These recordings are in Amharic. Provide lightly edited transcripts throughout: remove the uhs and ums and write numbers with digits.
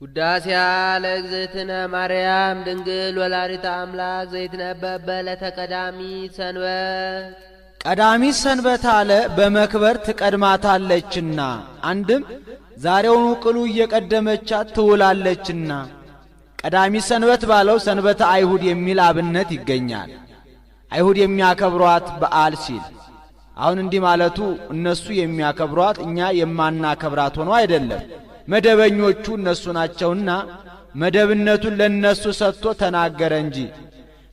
ውዳሴያ ለእግዝእትነ ማርያም ድንግል ወላዲተ አምላክ ዘይትነበብ በዕለተ ቀዳሚት ሰንበት። ቀዳሚት ሰንበት አለ በመክበር ትቀድማታለችና፣ አንድም ዛሬውኑ ቅሉ እየቀደመቻት ትውላለችና። ቀዳሚት ሰንበት ባለው ሰንበተ አይሁድ የሚል አብነት ይገኛል። አይሁድ የሚያከብሯት በዓል ሲል አሁን እንዲህ ማለቱ እነሱ የሚያከብሯት እኛ የማናከብራት ሆኖ አይደለም። መደበኞቹ እነሱ ናቸውና መደብነቱን ለነሱ ሰጥቶ ተናገረ እንጂ።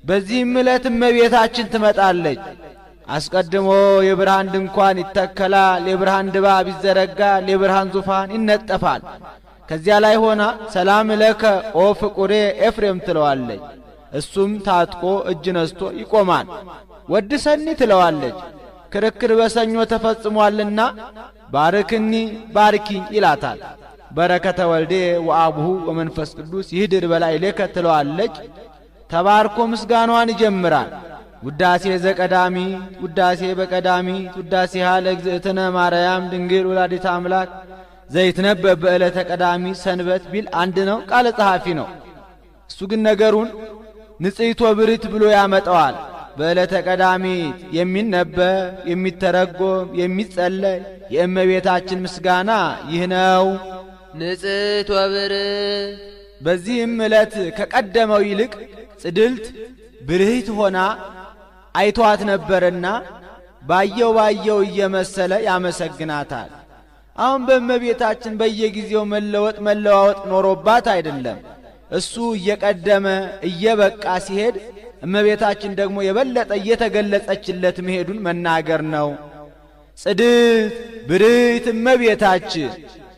በዚህም ዕለት እመቤታችን ትመጣለች። አስቀድሞ የብርሃን ድንኳን ይተከላል፣ የብርሃን ድባብ ይዘረጋል፣ የብርሃን ዙፋን ይነጠፋል። ከዚያ ላይ ሆና ሰላም ለከ ኦ ፍቁሬ ኤፍሬም ትለዋለች። እሱም ታጥቆ እጅ ነስቶ ይቆማል። ወድሰኒ ትለዋለች። ክርክር በሰኞ ተፈጽሟልና ባርክኒ ባርኪኝ ይላታል። በረከተ ወልዴ ወአቡሁ ወመንፈስ ቅዱስ ይህድር በላዕሌከ ትለዋለች። ተባርኮ ምስጋናዋን ይጀምራል። ውዳሴ ዘቀዳሚት ውዳሴ በቀዳሚት ውዳሴሃ ለእግዝእትነ ማርያም ድንግል ወላዲተ አምላክ ዘይትነበብ በዕለተ ቀዳሚት ሰንበት ቢል አንድ ነው፣ ቃለ ጸሐፊ ነው። እሱ ግን ነገሩን ንጽሕት ወብርት ብሎ ያመጣዋል። በዕለተ ቀዳሚት የሚነበብ የሚተረጎም የሚጸለይ የእመቤታችን ምስጋና ይህ ነው። ንጽሕት ወብርት በዚህም ዕለት ከቀደመው ይልቅ ጽድልት ብርህት ሆና አይቷት ነበርና ባየው እየመሰለ ያመሰግናታል። አሁን በእመቤታችን በየጊዜው መለዋወጥ ኖሮባት አይደለም። እሱ እየቀደመ እየበቃ ሲሄድ እመቤታችን ደግሞ የበለጠ እየተገለጸችለት መሄዱን መናገር ነው። ጽድት ብርህት እመቤታችን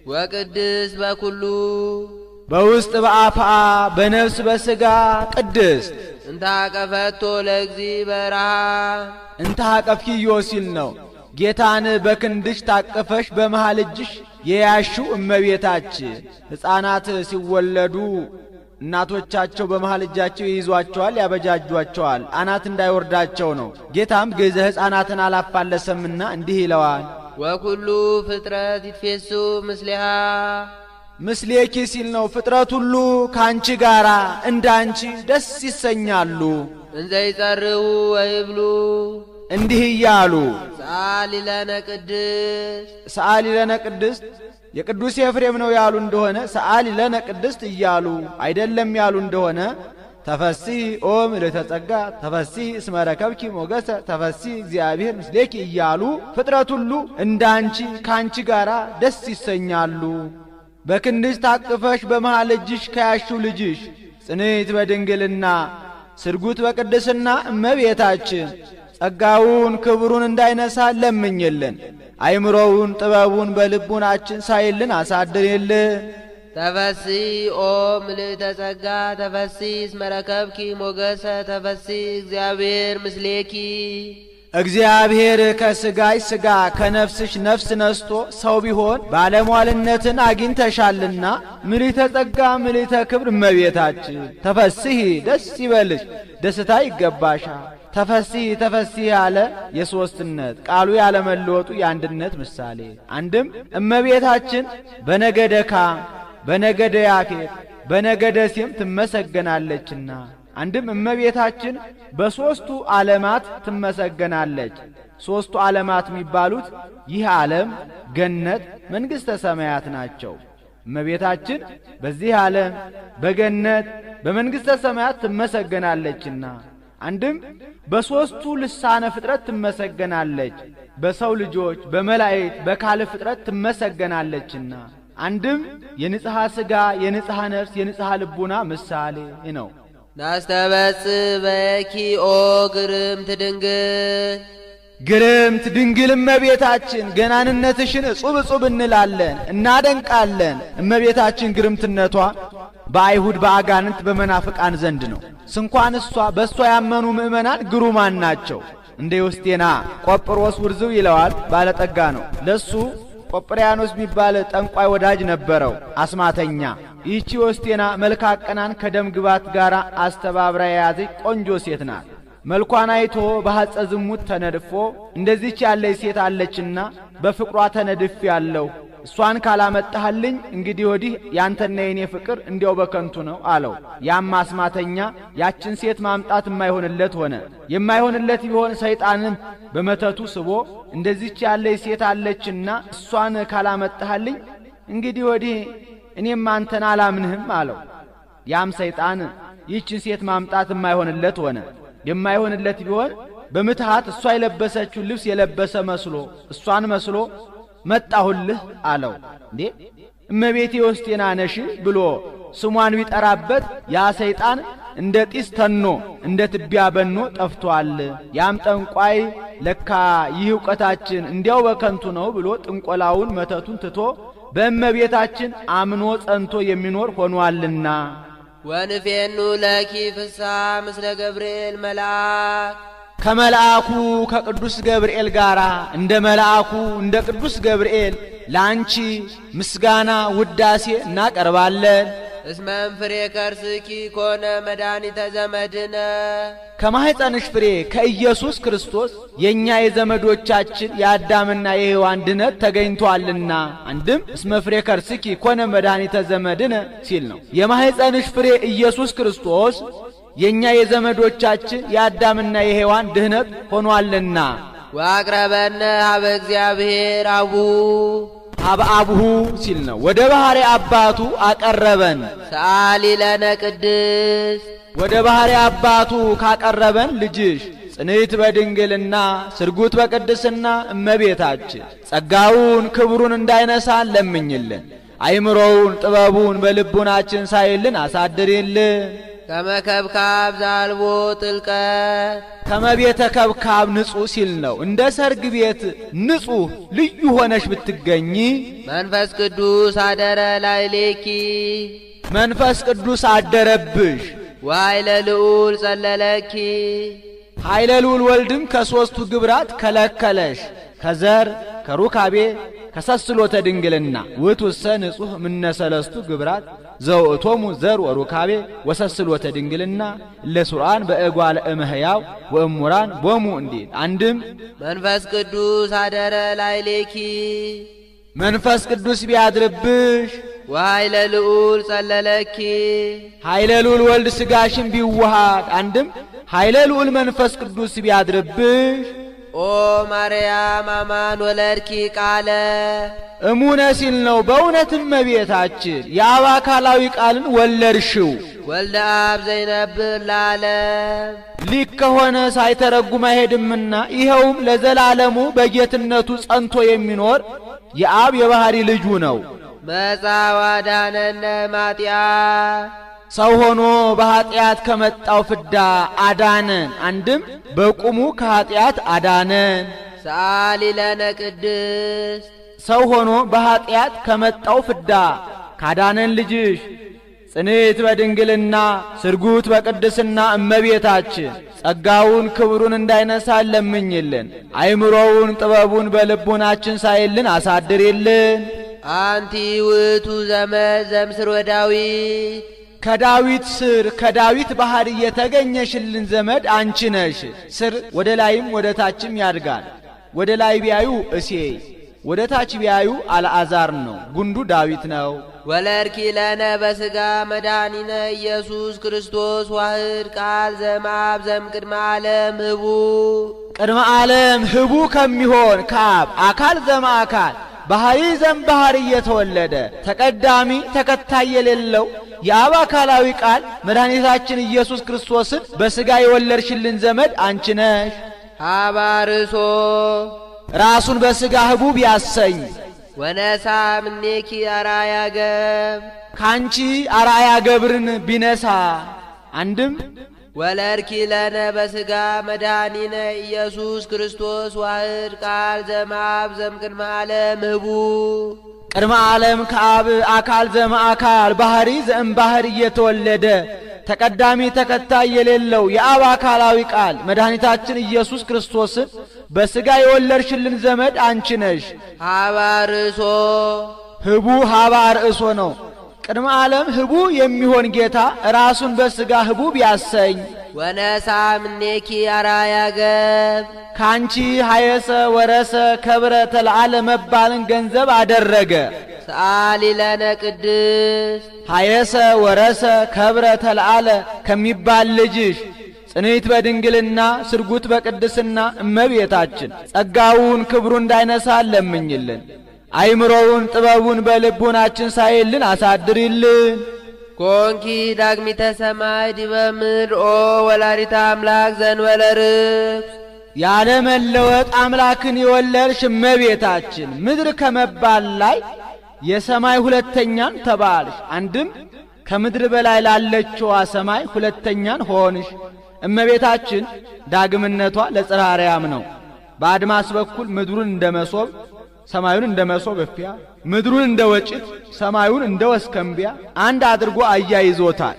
ወቅድስት በኩሉ በውስጥ በአፍአ በነፍስ በሥጋ ቅድስት እንተ አቀፈቶ ለእግዚ በረሃ እንተ አቀፍኪዮ ሲል ነው። ጌታን በክንድሽ ታቀፈሽ በመሃል እጅሽ የያሽው እመቤታችን። ሕፃናት ሲወለዱ እናቶቻቸው በመሃል እጃቸው ይይዟቸዋል፣ ያበጃጇቸዋል፣ አናት እንዳይወርዳቸው ነው። ጌታም ገዘ ሕፃናትን አላፋለሰምና እንዲህ ይለዋል። ወኩሉ ፍጥረት ይትፌሱ ምስሊሃ ምስሌኪ ሲል ነው። ፍጥረት ሁሉ ካንቺ ጋራ እንዳንቺ ደስ ይሰኛሉ። እንዘ ይጸርዩ ወይብሉ እንዲህ እያሉ ሰአሊ ለነ ቅድስት ሰአሊ ለነ ቅድስት የቅዱስ ኤፍሬም ነው ያሉ እንደሆነ ሰአሊ ለነ ቅድስት እያሉ አይደለም ያሉ እንደሆነ ተፈሥሒ ኦ ምልዕተ ጸጋ ተፈሥሒ እስመ ረከብኪ ሞገሰ ተፈሥሒ እግዚአብሔር ምስሌኪ እያሉ ፍጥረት ሁሉ እንዳንቺ ካንቺ ጋራ ደስ ይሰኛሉ። በክንድሽ ታቅፈሽ በመሃል እጅሽ ከያሽው ልጅሽ ጽንዕት በድንግልና ስርጉት በቅድስና እመቤታችን ጸጋውን ክብሩን እንዳይነሳ ለምኝልን። አይምሮውን ጥበቡን በልቡናችን ሳይልን አሳድርልን። ተፈሥሒ ኦ ምልዕተ ጸጋ ተፈሥሒ እስመ ረከብኪ ሞገሰ ተፈሥሒ እግዚአብሔር ምስሌኪ እግዚአብሔር ከሥጋሽ ሥጋ ከነፍስሽ ነፍስ ነስቶ ሰው ቢሆን ባለሟልነትን አግኝተሻልና ምልዕተ ጸጋ ምልዕተ ክብር እመቤታችን ተፈሥሒ ደስ ይበልሽ፣ ደስታ ይገባሻል። ተፈሥሒ ተፈሥሒ ያለ የሦስትነት ቃሉ ያለመለወጡ የአንድነት ምሳሌ። አንድም እመቤታችን በነገደ ካም በነገደ ያፌት በነገደ ሴም ትመሰገናለችና፣ አንድም እመቤታችን በሦስቱ ዓለማት ትመሰገናለች። ሦስቱ ዓለማት የሚባሉት ይህ ዓለም፣ ገነት፣ መንግሥተ ሰማያት ናቸው። እመቤታችን በዚህ ዓለም በገነት በመንግሥተ ሰማያት ትመሰገናለችና፣ አንድም በሦስቱ ልሳነ ፍጥረት ትመሰገናለች። በሰው ልጆች በመላእክት በካል ፍጥረት ትመሰገናለችና፣ አንድም የንጽሐ ሥጋ የንጽሐ ነፍስ የንጽሐ ልቡና ምሳሌ ነው። ናስተበጽሕ በኪ ኦ ግርምት ድንግል ግርምት ድንግል እመቤታችን ገናንነትሽን እጹብ እጹብ እንላለን እናደንቃለን። እመቤታችን ግርምትነቷ በአይሁድ በአጋንንት በመናፍቃን ዘንድ ነው። ስንኳን በእሷ ያመኑ ምእመናን ግሩማን ናቸው። እንደ ዮስቴና ቆጵሮስ ውርዝው ይለዋል፣ ባለጠጋ ነው። ለሱ ቆጵርያኖስ የሚባል ጠንቋይ ወዳጅ ነበረው፣ አስማተኛ። ይህቺ ዮስቴና መልካ ቀናን ከደም ግባት ጋር አስተባብራ የያዘች ቆንጆ ሴት ናት። መልኳን አይቶ በሐጸ ዝሙት ተነድፎ እንደዚህች ያለች ሴት አለችና በፍቅሯ ተነድፍ ያለው እሷን ካላመጣህልኝ እንግዲህ ወዲህ ያንተና የኔ ፍቅር እንዲያው በከንቱ ነው አለው። ያም አስማተኛ ያችን ሴት ማምጣት የማይሆንለት ሆነ። የማይሆንለት ቢሆን ሰይጣንም በመተቱ ስቦ እንደዚህች ያለች ሴት አለችና እሷን ካላመጣህልኝ እንግዲህ ወዲህ እኔም አንተን አላምንህም አለው። ያም ሰይጣን ይህችን ሴት ማምጣት የማይሆንለት ሆነ። የማይሆንለት ቢሆን በምትሃት እሷ የለበሰችው ልብስ የለበሰ መስሎ እሷን መስሎ መጣሁልህ አለው። እንዴ እመቤቴ ወስቴና ነሽ ብሎ ስሟን ቢጠራበት ያ ሰይጣን እንደ ጢስ ተኖ እንደ ትቢያ በኖ ጠፍቷል። ያም ጠንቋይ ለካ ይህ ዕውቀታችን እንዲያው በከንቱ ነው ብሎ ጥንቆላውን መተቱን ትቶ በእመቤታችን አምኖ ጸንቶ የሚኖር ሆኗልና። ወንፌኑ ለኪ ፍስሐ ምስለ ገብርኤል መልአክ ከመልአኩ ከቅዱስ ገብርኤል ጋር እንደ መልአኩ እንደ ቅዱስ ገብርኤል ላንቺ ምስጋና ውዳሴ እናቀርባለን። እስመን ፍሬ ከርስኪ ኮነ መድኃኒተ ዘመድነ ከማኅፀንሽ ፍሬ ከኢየሱስ ክርስቶስ የኛ የዘመዶቻችን የአዳምና የሔዋን ድነት ተገኝቷልና። አንድም እስመ ፍሬ ከርስኪ ኮነ መድኃኒተ ዘመድነ ሲል ነው። የማኅፀንሽ ፍሬ ኢየሱስ ክርስቶስ የኛ የዘመዶቻችን የአዳምና የሔዋን ድህነት ሆኗልና። ወአቅረበነ ሀበ እግዚአብሔር አቡ አብአብሁ ሲል ነው። ወደ ባህሪ አባቱ አቀረበን። ሰአሊ ለነ ቅድስት ወደ ባህሪ አባቱ ካቀረበን ልጅሽ ጽንዕት በድንግልና ስርጉት በቅድስና እመቤታችን ጸጋውን ክብሩን እንዳይነሳን ለምኝልን። አይምሮውን ጥበቡን በልቡናችን ሳይልን አሳድሪልን። ከመከብካብ ዛልቦ ጥልቀት ከመቤተ ከብካብ ንጹሕ ሲል ነው። እንደ ሰርግ ቤት ንጹሕ ልዩ ሆነሽ ብትገኚ መንፈስ ቅዱስ አደረ ላዕሌኪ መንፈስ ቅዱስ አደረብሽ። ወኃይለ ልዑል ጸለለኪ ኃይለ ልዑል ወልድም ከሦስቱ ግብራት ከለከለሽ። ከዘር ከሩካቤ ከሰስሎተ ድንግልና ውእቱሰ ንጹሕ ምነሰለስቱ ግብራት ዘውእቶሙ ዘር ወሩካቤ ወሰስሎተ ድንግልና ለሱራን በእጓለ እመሕያው ወእሙራን ቦሙ እንዲል። አንድም መንፈስ ቅዱስ አደረ ላዕሌኪ መንፈስ ቅዱስ ቢያድርብሽ ወኃይለ ልዑል ጸለለኪ ኃይለ ልዑል ወልድ ሥጋሽን ቢዋሃድ። አንድም ኃይለ ልዑል መንፈስ ቅዱስ ቢያድርብሽ ኦ ማርያም አማን ወለድኪ ቃለ እሙነ ሲል ነው። በእውነትም እመቤታችን የአብ አካላዊ ቃልን ወለድሽው። ወልደ አብ ዘይነብር ለዓለም ሊክ ከሆነ ሳይተረጉም አይሄድምና ይኸውም ለዘላለሙ በጌትነቱ ጸንቶ የሚኖር የአብ የባህሪ ልጁ ነው። መጻ ወአዳነነ እምኃጢአት ሰው ሆኖ በኃጢአት ከመጣው ፍዳ አዳነን። አንድም በቁሙ ከኃጢአት አዳነን። ሰአሊ ለነ ቅድስት ሰው ሆኖ በኃጢአት ከመጣው ፍዳ ካዳነን ልጅሽ ጽንዕት በድንግልና ስርጉት በቅድስና እመቤታችን ጸጋውን ክብሩን እንዳይነሳን ለምኝልን። አይምሮውን ጥበቡን በልቡናችን ሳይልን አሳድሪልን። አንቲ ውእቱ ዘመድ ዘምስር ወዳዊት ከዳዊት ስር ከዳዊት ባህር የተገኘሽልን ዘመድ አንቺ ነሽ። ስር ወደ ላይም ወደ ታችም ያድጋል። ወደ ላይ ቢያዩ እሴይ፣ ወደ ታች ቢያዩ አልዓዛር ነው። ጉንዱ ዳዊት ነው። ወለድኪ ለነ በሥጋ መድኃኒነ ኢየሱስ ክርስቶስ ዋህድ ቃል ዘእምአብ ዘእምቅድመ ዓለም ህቡ ቅድመ ዓለም ህቡ ከሚሆን ከአብ አካል ዘእምአካል ባህሪ ዘእምባሕሪ እየተወለደ ተቀዳሚ ተከታይ የሌለው የአብ አካላዊ ቃል መድኃኒታችን ኢየሱስ ክርስቶስን በሥጋ የወለድሽልን ዘመድ አንቺ ነሽ። ሀባርሶ ራሱን በሥጋ ህቡብ ያሰኝ ወነሳ ምኔኪ አርአያ ገብር ካንቺ አርአያ ገብርን ቢነሳ። አንድም ወለድኪ ለነ በሥጋ መድኃኒነ ኢየሱስ ክርስቶስ ዋህድ ቃል ዘእምአብ ዘእምቅድመ ዓለም ህቡ ቅድመ ዓለም ከአብ አካል ዘእምአካል ባህሪ ዘእምባሕሪ እየተወለደ ተቀዳሚ ተከታይ የሌለው የአብ አካላዊ ቃል መድኃኒታችን ኢየሱስ ክርስቶስን በሥጋ የወለድሽልን ዘመድ አንቺ ነሽ። ሀባርሶ ህቡ ሀባ ርእሶ ነው። ቅድመ ዓለም ህቡ የሚሆን ጌታ ራሱን በሥጋ ህቡ ቢያሰኝ ወነሳ ምኔኪ አራያ ገብ ካንቺ ሀየሰ ወረሰ ከብረ ተልዓለ መባልን ገንዘብ አደረገ። ሰአሊ ለነ ቅድስት ሀየሰ ወረሰ ከብረ ተልዓለ ከሚባል ልጅሽ ጽንዕት በድንግልና ስርጉት በቅድስና እመቤታችን ጸጋውን ክብሩ እንዳይነሳ ለምኝልን። አይምሮውን ጥበቡን በልቡናችን ሳይልን አሳድሪልን። ኮንኪ ዳግሚተ ሰማይ ዲበ ምድር ኦ ወላዲተ አምላክ ዘእንበለ ርኩስ ያለ መለወጥ አምላክን የወለድሽ እመቤታችን ምድር ከመባል ላይ የሰማይ ሁለተኛን ተባልሽ። አንድም ከምድር በላይ ላለችዋ ሰማይ ሁለተኛን ሆንሽ። እመቤታችን ዳግምነቷ ለጽርሐ አርያም ነው። በአድማስ በኩል ምድሩን እንደ መሶብ ሰማዩን እንደ መሶብ እፊያ ምድሩን እንደ ወጭት ሰማዩን እንደ ወስከምቢያ አንድ አድርጎ አያይዞታል።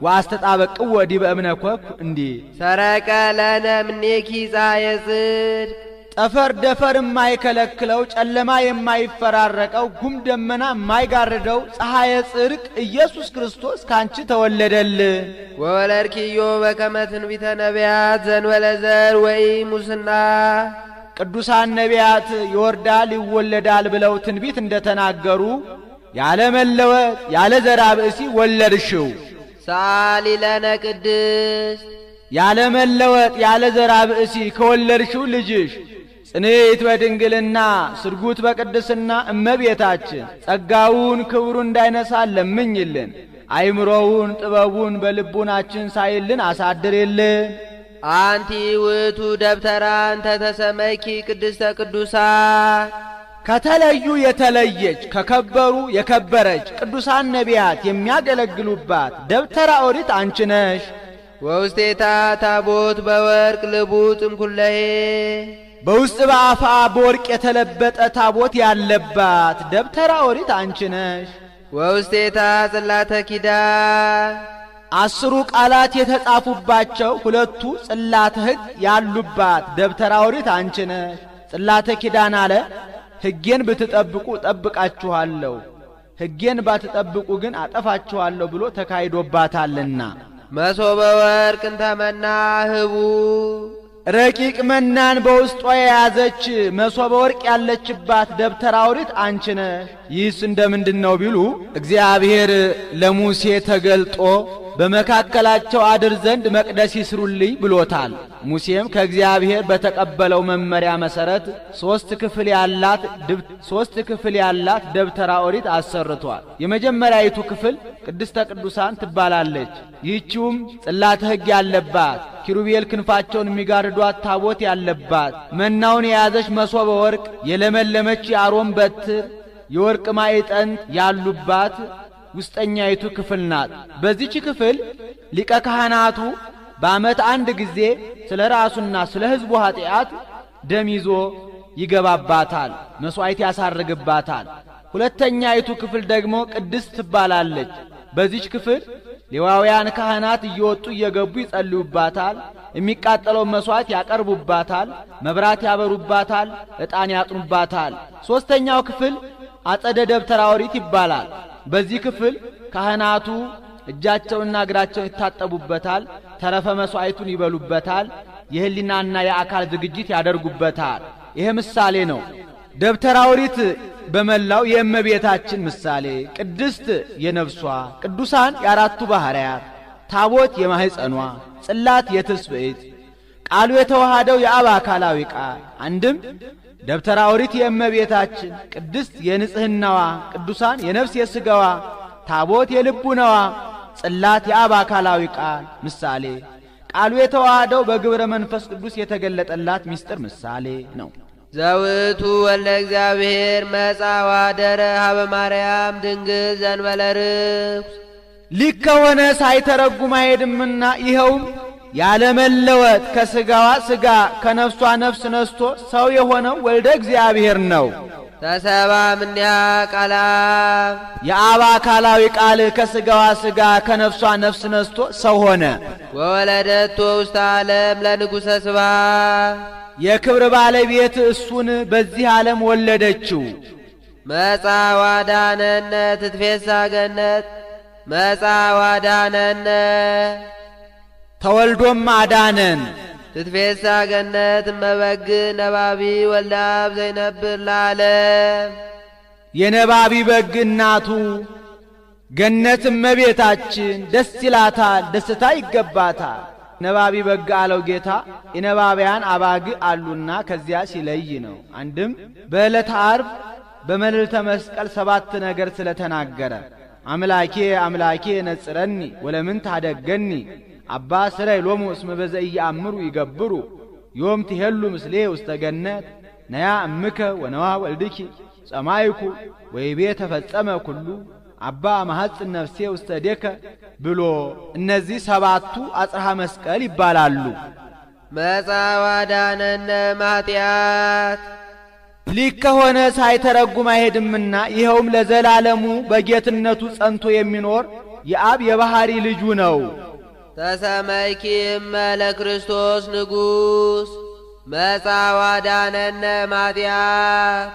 ወአስተጣበቅዎ ዲበ እብነ ኮኩ እንዲህ ሰረቀ ለነ እምኔኪ ፀሐየ ጽድቅ ጠፈር ደፈር የማይከለክለው ጨለማ የማይፈራረቀው ጉም ደመና የማይጋርደው ፀሐየ ጽድቅ ኢየሱስ ክርስቶስ ካንቺ ተወለደልን። ወወለድኪዮ በከመ ትንቢተ ነቢያት ዘእንበለ ዘር ወኢሙስና ቅዱሳን ነቢያት ይወርዳል ይወለዳል ብለው ትንቢት እንደተናገሩ ያለ መለወጥ ያለ ዘራ ብእሲ ወለድሽው። ሰአሊ ለነ ቅድስት ያለ መለወጥ ያለ ዘራ ብእሲ ከወለድሽው ልጅሽ ጽንዕት በድንግልና ስርጉት በቅድስና እመቤታችን ጸጋውን ክብሩ እንዳይነሳ ለምኝልን። አይምሮውን ጥበቡን በልቡናችን ሳይልን አሳድሪልን። አንቲ ውእቱ ደብተራ እንተ ተሰመይኪ ቅድስተ ቅዱሳን ከተለዩ የተለየች ከከበሩ የከበረች ቅዱሳን ነቢያት የሚያገለግሉባት ደብተራ ኦሪት አንቺ ነሽ። ወውስቴታ ታቦት በወርቅ ልቡጥ እምኩለሄ በውስጥ በአፋ በወርቅ የተለበጠ ታቦት ያለባት ደብተራ ኦሪት አንቺ ነሽ። ወውስቴታ ጽላተ ኪዳን 10 ቃላት የተጻፉባቸው 2 ጽላተ ሕግ ያሉባት ደብተራ ኦሪት አንቺ ነሽ። ጽላተ ኪዳን አለ ሕጌን ብትጠብቁ ጠብቃችኋለሁ፣ ሕጌን ባትጠብቁ ግን አጠፋችኋለሁ ብሎ ተካሂዶባታልና። መሶበ ወርቅ እንተ መና ህቡ ረቂቅ መናን በውስጧ የያዘች መሶበ ወርቅ ያለችባት ደብተራ ኦሪት አንቺ ነሽ። ይህስ እንደምንድነው ቢሉ እግዚአብሔር ለሙሴ ተገልጦ በመካከላቸው አድር ዘንድ መቅደስ ይስሩልኝ ብሎታል። ሙሴም ከእግዚአብሔር በተቀበለው መመሪያ መሰረት 3 ክፍል ያላት ደብተራ ኦሪት አሰርቷል። የመጀመሪያይቱ ክፍል ቅድስተ ቅዱሳን ትባላለች። ይህችውም ጽላተ ሕግ ያለባት ኪሩቤል ክንፋቸውን የሚጋርዷት ታቦት ያለባት መናውን የያዘች መሶበ ወርቅ የለመለመች የአሮን በትር የወርቅ ማዕጠንት ያሉባት ውስጠኛይቱ ክፍል ናት። በዚህች ክፍል ሊቀ ካህናቱ በዓመት አንድ ጊዜ ስለ ራሱና ስለ ሕዝቡ ኃጢአት ደም ይዞ ይገባባታል፣ መስዋዕት ያሳርግባታል። ሁለተኛይቱ ክፍል ደግሞ ቅድስት ትባላለች። በዚህች ክፍል ሌዋውያን ካህናት እየወጡ እየገቡ ይጸልዩባታል፣ የሚቃጠለው መስዋዕት ያቀርቡባታል፣ መብራት ያበሩባታል፣ ዕጣን ያጥኑባታል። ሦስተኛው ክፍል አጸደ ደብተራ ኦሪት ይባላል። በዚህ ክፍል ካህናቱ እጃቸውንና እግራቸውን ይታጠቡበታል፣ ተረፈ መስዋዕቱን ይበሉበታል፣ የህሊናና የአካል ዝግጅት ያደርጉበታል። ይሄ ምሳሌ ነው። ደብተራ ኦሪት በመላው የእመቤታችን ምሳሌ፣ ቅድስት የነፍሷ፣ ቅዱሳን የአራቱ ባህርያት፣ ታቦት የማህፀኗ፣ ጽላት የትስብእት፣ ቃሉ የተዋሃደው የአብ አካላዊ ቃል አንድም ደብተራ ኦሪት የእመቤታችን፣ ቅድስት የንጽህናዋ፣ ቅዱሳን የነፍስ የሥጋዋ፣ ታቦት የልቡናዋ፣ ጽላት የአብ አካላዊ ቃል ምሳሌ፣ ቃሉ የተዋሃደው በግብረ መንፈስ ቅዱስ የተገለጠላት ምስጢር ምሳሌ ነው። ዘውቱ ወልደ እግዚአብሔር መጻ ወአደረ ሀበ ማርያም ድንግል ዘእንበለ ርኩስ ሊክ ከሆነ ሳይተረጉም አይሄድምና ይኸውም ያለመለወጥ ከሥጋዋ ሥጋ ከነፍሷ ነፍስ ነስቶ ሰው የሆነው ወልደ እግዚአብሔር ነው። ተሰባ እምኔሃ ቃለ አብ የአብ አካላዊ ቃል ከሥጋዋ ሥጋ ከነፍሷ ነፍስ ነስቶ ሰው ሆነ። ወወለደቶ ውስተ ዓለም ለንጉሠ ስብሐት የክብር ባለቤት እሱን በዚህ ዓለም ወለደችው። መጻ ወአዳነነ ትትፌሳ ገነት መጻ ወአዳነነ ተወልዶም አዳነን። ትትፌሳ ገነት እመበግ ነባቢ ወልዳብ ዘይነብር ለዓለም የነባቢ በግ እናቱ ገነት እመቤታችን ደስ ይላታል፣ ደስታ ይገባታል። ነባቢ በግ አለው ጌታ የነባቢያን አባግ አሉና ከዚያ ሲለይ ነው። አንድም በዕለተ ዓርብ በመልዕልተ መስቀል 7 ነገር ስለተናገረ አምላኬ አምላኬ ነጽረኒ ወለምን ታደገኒ አባ ስራይ ሎሙ እስመ በዘኢየአምሩ ይገብሩ ዮም ትሄሉ ምስሌ ውስተ ገነት ነያ እምከ ወነዋ ወልድኪ ጸማይኩ ወይቤ ተፈጸመ ኩሉ አባ ማሐጽን ነፍሴ ውስተ ዴከ ብሎ እነዚህ 7ቱ አጽርሐ መስቀል ይባላሉ። መጻዋዳነነ ማጥያት ሊክ ከሆነ ሳይተረጉም አይሄድምና ይኸውም ለዘላለሙ በጌትነቱ ጸንቶ የሚኖር የአብ የባህሪ ልጁ ነው። ተሰመይኪም ለክርስቶስ ንጉሥ መጻዋዳነነ ማጥያት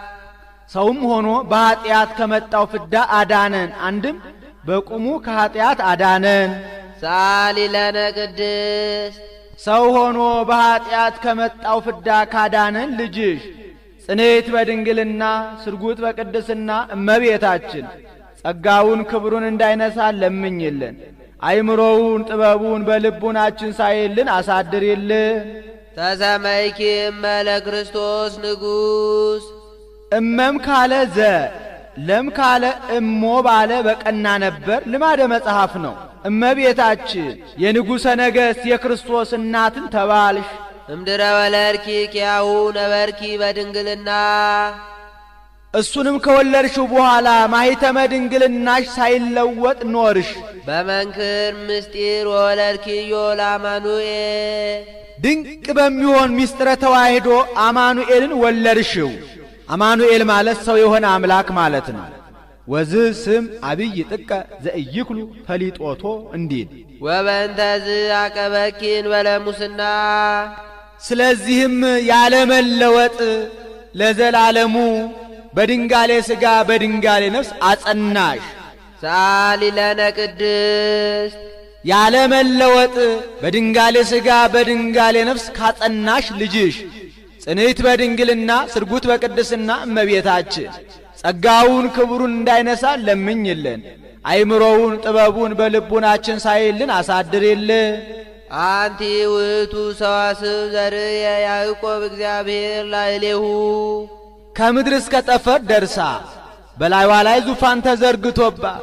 ሰውም ሆኖ በኃጢአት ከመጣው ፍዳ አዳነን። አንድም በቁሙ ከኃጢአት አዳነን። ሳሊ ለነ ቅድስት ሰው ሆኖ በኃጢአት ከመጣው ፍዳ ካዳነን ልጅሽ ጽኔት በድንግልና ስርጉት በቅድስና እመቤታችን ጸጋውን ክብሩን እንዳይነሳ ለምኝልን። አይምሮውን ጥበቡን በልቡናችን ሳይልን አሳድሪልን። ተሰመይኪም ለክርስቶስ ንጉሥ እመም ካለ ዘ ለም ካለ እሞ ባለ በቀና ነበር። ልማደ መጽሐፍ ነው። እመቤታችን የንጉሠ ነገሥት የክርስቶስ እናትን ተባልሽ። እምድረ ወለድኪ ኪያሁ ነበርኪ በድንግልና እሱንም ከወለድሽው በኋላ ማኅተመ ድንግልናሽ ሳይለወጥ ኖርሽ። በመንክር ምስጢር ወለድኪዮ ለአማኑኤል ድንቅ በሚሆን ምስጢረ ተዋሕዶ አማኑኤልን ወለድሽው። አማኑኤል ማለት ሰው የሆነ አምላክ ማለት ነው። ወዝ ስም አብይ ጥቀ ዘእይክሉ ፈሊጦቶ እንዲል ወበንተዝ አቀበኪን በለሙስና ስለዚህም ያለመለወጥ ለዘላለሙ በድንጋሌ ሥጋ በድንጋሌ ነፍስ አጸናሽ። ሳሊ ለነ ቅድስት ያለመለወጥ በድንጋሌ ሥጋ በድንጋሌ ነፍስ ካጸናሽ ልጅሽ ጽኔት በድንግልና ስርጉት በቅድስና እመቤታችን ጸጋውን ክብሩን እንዳይነሳ ለምኝልን። አይምሮውን ጥበቡን በልቡናችን ሳይልን አሳድሪልን። አንቲ ውእቱ ሰዋስው ዘርየ ያዕቆብ እግዚአብሔር ላዕሌሁ ከምድር እስከ ጠፈር ደርሳ በላይዋ ላይ ዙፋን ተዘርግቶባት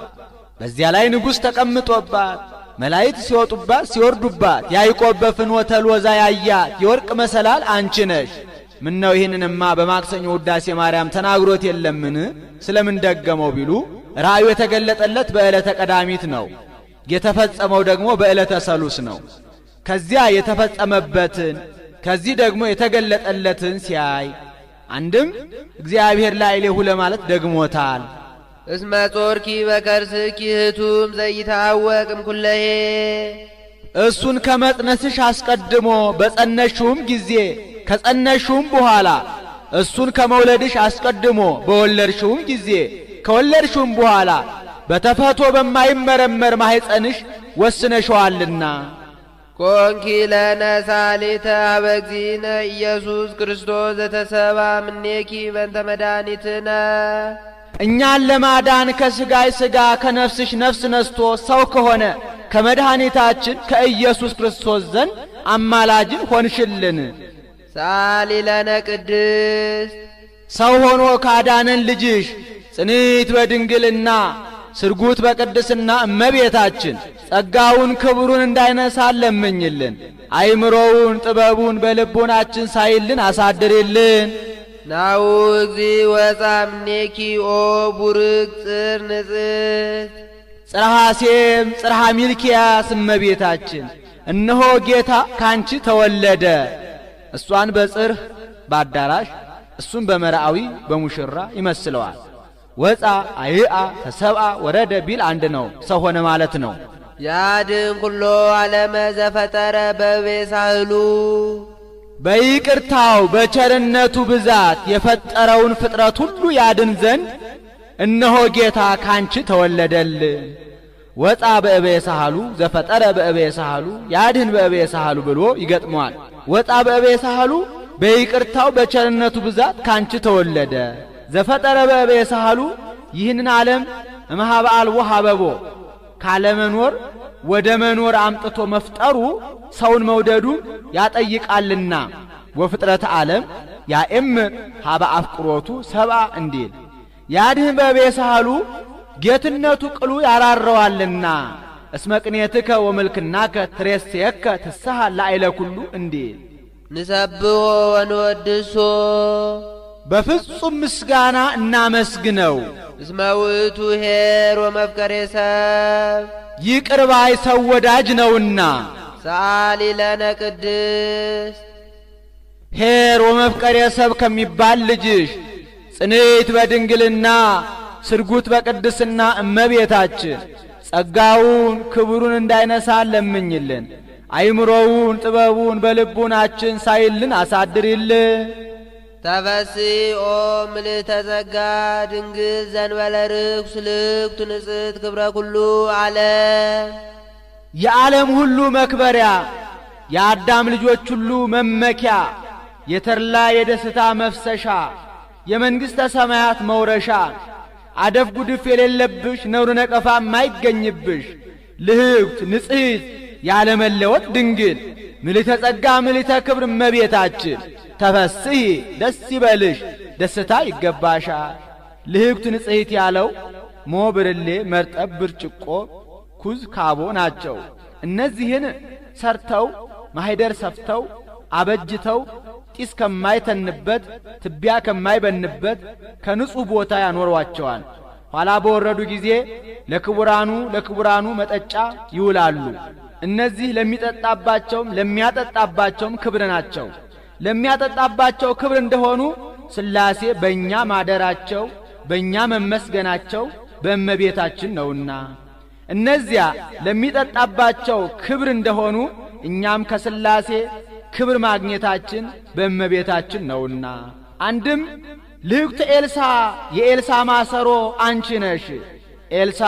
በዚያ ላይ ንጉሥ ተቀምጦባት መላእክት ሲወጡባት ሲወርዱባት ያዕቆብ በፍኖተ ሎዛ ያያት የወርቅ መሰላል አንቺ ነሽ። ምን ነው ይህንንማ በማክሰኞ ውዳሴ ማርያም ተናግሮት የለምን? ስለምን ደገመው ቢሉ ራእዩ የተገለጠለት በዕለተ ቀዳሚት ነው። የተፈጸመው ደግሞ በዕለተ ሰሉስ ነው። ከዚያ የተፈጸመበትን ከዚህ ደግሞ የተገለጠለትን ሲያይ አንድም እግዚአብሔር ላዕሌሁ ለማለት ደግሞታል። እስመ ጾርኪ በከርስኪ ህቱም ዘይታወቅም ኩለሄ እሱን ከመጽነስሽ አስቀድሞ በጸነሽውም ጊዜ ከጸነሽውም በኋላ እሱን ከመውለድሽ አስቀድሞ በወለድሽውም ጊዜ ከወለድሽውም በኋላ በተፈቶ በማይመረመር ማኅፀንሽ ወስነሽዋልና ኮንኪ ለነ ሳሊተ አበ እግዚእነ ኢየሱስ ክርስቶስ ዘተሰባ ምኔኪ በእንተ መድኃኒትነ እኛን ለማዳን ከሥጋይ ሥጋ ከነፍስሽ ነፍስ ነስቶ ሰው ከሆነ ከመድኃኒታችን ከኢየሱስ ክርስቶስ ዘንድ አማላጅን ሆንሽልን። ሳሊ ለነ ቅድስት ሰው ሆኖ ካዳነን ልጅሽ ጽኒት በድንግልና ስርጉት በቅድስና እመቤታችን ጸጋውን ክብሩን እንዳይነሳ ለምኝልን። አይምሮውን ጥበቡን በልቡናችን ሳይልን አሳድሪልን። ናሁ እግዚእ ወፃ እምኔኪ ኦ ቡርክ ጽር ንጽሕት ጽርሐ ሴም ጽርሐ ሚልኪያስ እመቤታችን እነሆ ጌታ ካንቺ ተወለደ። እሷን በጽርህ በአዳራሽ እሱን በመርአዊ በሙሽራ ይመስለዋል። ወፃ አይአ ተሰብአ ወረደ ቢል አንድ ነው፣ ሰው ሆነ ማለት ነው። ያድን ኩሎ ዓለመ ዘፈጠረ በቤሳህሉ በይቅርታው በቸርነቱ ብዛት የፈጠረውን ፍጥረት ሁሉ ያድን ዘንድ እነሆ ጌታ ካንቺ ተወለደልን። ወፃ በእበየ ሳህሉ ዘፈጠረ በእበየ ሳህሉ ያድህን በእበየ ሳህሉ ብሎ ይገጥመዋል። ወፃ በእበየ ሳህሉ በይቅርታው በቸርነቱ ብዛት ካንቺ ተወለደ። ዘፈጠረ በእበየ ሳህሉ ይህንን ዓለም እምኀበ አልቦ ሀበቦ ካለመኖር ወደ መኖር አምጥቶ መፍጠሩ ሰውን መውደዱ ያጠይቃልና ወፍጥረት ዓለም ያእምር ሀበ አፍቅሮቱ ሰብአ እንዲል ያድህን በእበየ ሳህሉ ጌትነቱ ቅሉ ያራረዋልና እስመ ቅኔትከ ወመልክናከ ትሬስየከ ትስሐ ላዕለ ኩሉ እንዲል ንሰብሖ ወንወድሶ በፍጹም ምስጋና እናመስግነው። እስመ ውእቱ ኄር ወመፍቀሬ ሰብ ይቅር ባይ ሰው ወዳጅ ነውና። ሰአሊ ለነ ቅድስት ኄር ወመፍቀሬ ሰብ ከሚባል ልጅሽ ጽንዕት በድንግልና ስርጉት በቅድስና እመቤታችን ጸጋውን ክብሩን እንዳይነሳን ለምኝልን። አይምሮውን ጥበቡን በልቡናችን ሳይልን አሳድሪልን። ተፈሥሒ ኦ ምልዕተ ጸጋ ድንግል ዘእንበለ ርኩስ ልክቱ ንጽሕት ክብረ ኩሉ ዓለም የዓለም ሁሉ መክበሪያ የአዳም ልጆች ሁሉ መመኪያ የተድላ የደስታ መፍሰሻ የመንግሥተ ሰማያት መውረሻ አደፍ ጉድፍ የሌለብሽ ነውር ነቀፋ ማይገኝብሽ ልህብት ንጽሕት ያለመለወጥ ድንግል ምልዕተ ጸጋ ምልዕተ ክብር እመቤታችን ተፈሥሒ ደስ ይበልሽ ደስታ ይገባሻል። ልህብት ንጽሕት ያለው ሞ ብርሌ መርጠብ ብርጭቆ ኩዝ ካቦ ናቸው። እነዚህን ሰርተው ማኅደር ሰፍተው አበጅተው ጢስ ከማይተንበት ትቢያ ከማይበንበት ከንጹሕ ቦታ ያኖሯቸዋል። ኋላ በወረዱ ጊዜ ለክቡራኑ መጠጫ ይውላሉ። እነዚህ ለሚጠጣባቸውም ለሚያጠጣባቸውም ክብር ናቸው። ለሚያጠጣባቸው ክብር እንደሆኑ ሥላሴ በእኛ ማደራቸው በእኛ መመስገናቸው በእመቤታችን ነውና፣ እነዚያ ለሚጠጣባቸው ክብር እንደሆኑ እኛም ከሥላሴ ክብር ማግኘታችን በእመቤታችን ነውና። አንድም ልህብተ ኤልሳ የኤልሳ ማሰሮ አንቺ ነሽ። ኤልሳ